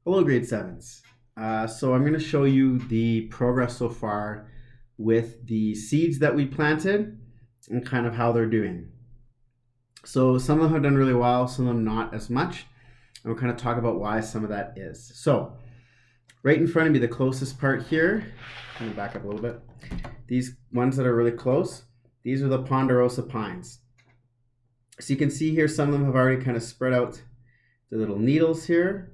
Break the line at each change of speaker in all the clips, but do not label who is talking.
Hello, grade sevens. So I'm going to show you the progress so far with the seeds that we planted and kind of how they're doing. So some of them have done really well, some of them not as much. And we'll kind of talk about why some of that is. So right in front of me, the closest part here, let me back up a little bit. These ones that are really close, these are the Ponderosa Pines. So you can see here, some of them have already kind of spread out the little needles here.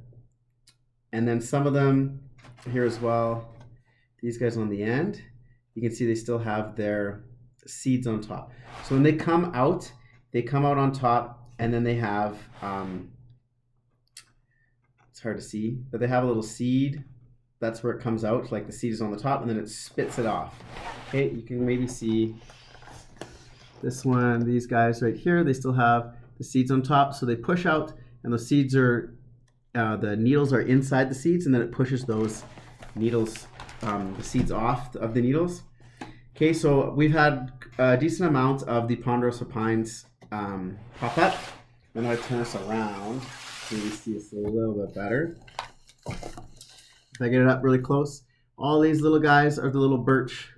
And then some of them here as well, these guys on the end, you can see they still have their seeds on top. So when they come out on top, and then they have, it's hard to see, but they have a little seed. That's where it comes out, like the seed is on the top, and then it spits it off. Okay, you can maybe see this one, these guys right here, they still have the seeds on top, so they push out, and the seeds are, the needles are inside the seeds, and then it pushes those needles, the seeds off of the needles. Okay, so we've had a decent amount of the Ponderosa Pines pop up. I'm going to turn this around so you see this a little bit better. If I get it up really close, all these little guys are the little birch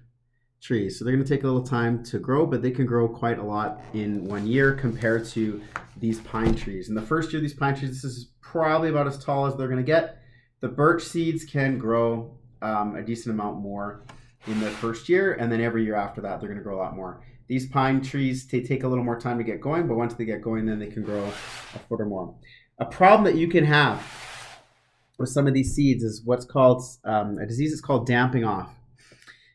trees. So they're going to take a little time to grow, but they can grow quite a lot in 1 year compared to these pine trees. In the first year of these pine trees, this is probably about as tall as they're going to get. The birch seeds can grow a decent amount more in the first year, and then every year after that, they're going to grow a lot more. These pine trees, they take a little more time to get going, but once they get going, then they can grow a foot or more. A problem that you can have with some of these seeds is what's called a disease that's called damping off.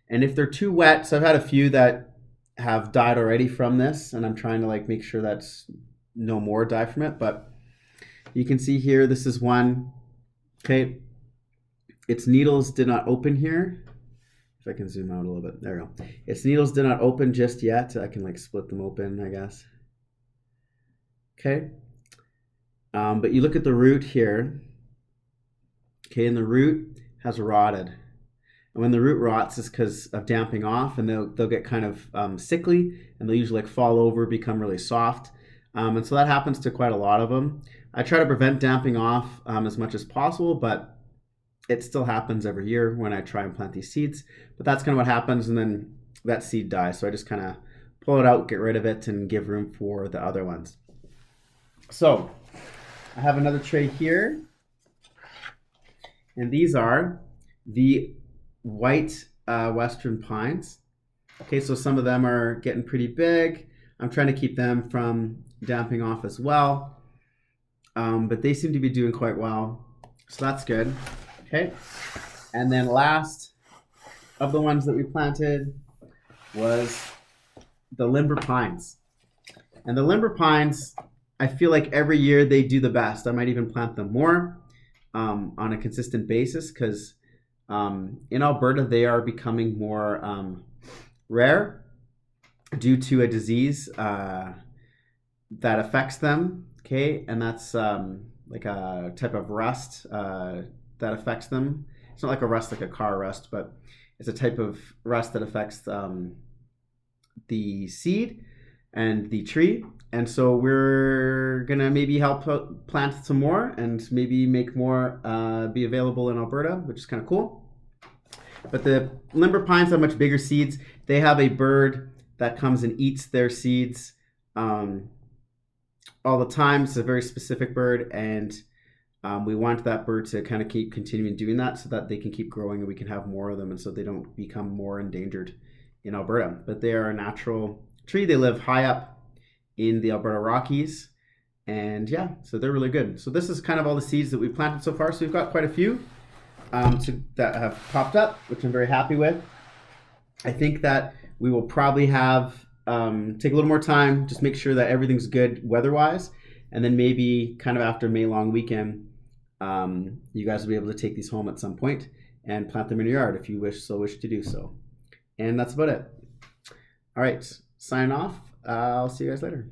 And if they're too wet, so I've had a few that have died already from this, and I'm trying to like make sure that's no more die from it, but you can see here, this is one, okay, its needles did not open here. If I can zoom out a little bit, there we go. Its needles did not open just yet. I can like split them open, I guess. Okay, but you look at the root here, okay, and the root has rotted. And when the root rots, it's because of damping off, and they'll get kind of sickly, and they'll usually like fall over, become really soft. And so that happens to quite a lot of them. I try to prevent damping off as much as possible, but it still happens every year when I try and plant these seeds. But that's kind of what happens, and then that seed dies. So I just kind of pull it out, get rid of it, and give room for the other ones. So I have another tray here, and these are the white western pines. Okay, so some of them are getting pretty big. I'm trying to keep them from damping off as well, but they seem to be doing quite well, so that's good. Okay, and then last of the ones that we planted was the limber pines. And the limber pines, I feel like every year they do the best. I might even plant them more on a consistent basis because in Alberta they are becoming more rare due to a disease that affects them. Okay, and that's like a type of rust that affects them. It's not like a rust like a car rust, but it's a type of rust that affects the seed and the tree. And so we're gonna maybe help plant some more and maybe make more be available in Alberta, which is kind of cool. But the limber pines have much bigger seeds. They have a bird that comes and eats their seeds all the time. It's a very specific bird, and we want that bird to kind of keep continuing doing that so that they can keep growing and we can have more of them, and so they don't become more endangered in Alberta. But they are a natural tree. They live high up in the Alberta Rockies, and yeah, so they're really good. So this is kind of all the seeds that we've planted so far. So we've got quite a few that have popped up, which I'm very happy with. I think that we will probably have take a little more time, just make sure that everything's good weather-wise, and then maybe kind of after May long weekend, you guys will be able to take these home at some point and plant them in your yard if you wish to do so. And that's about it. All right, sign off. I'll see you guys later.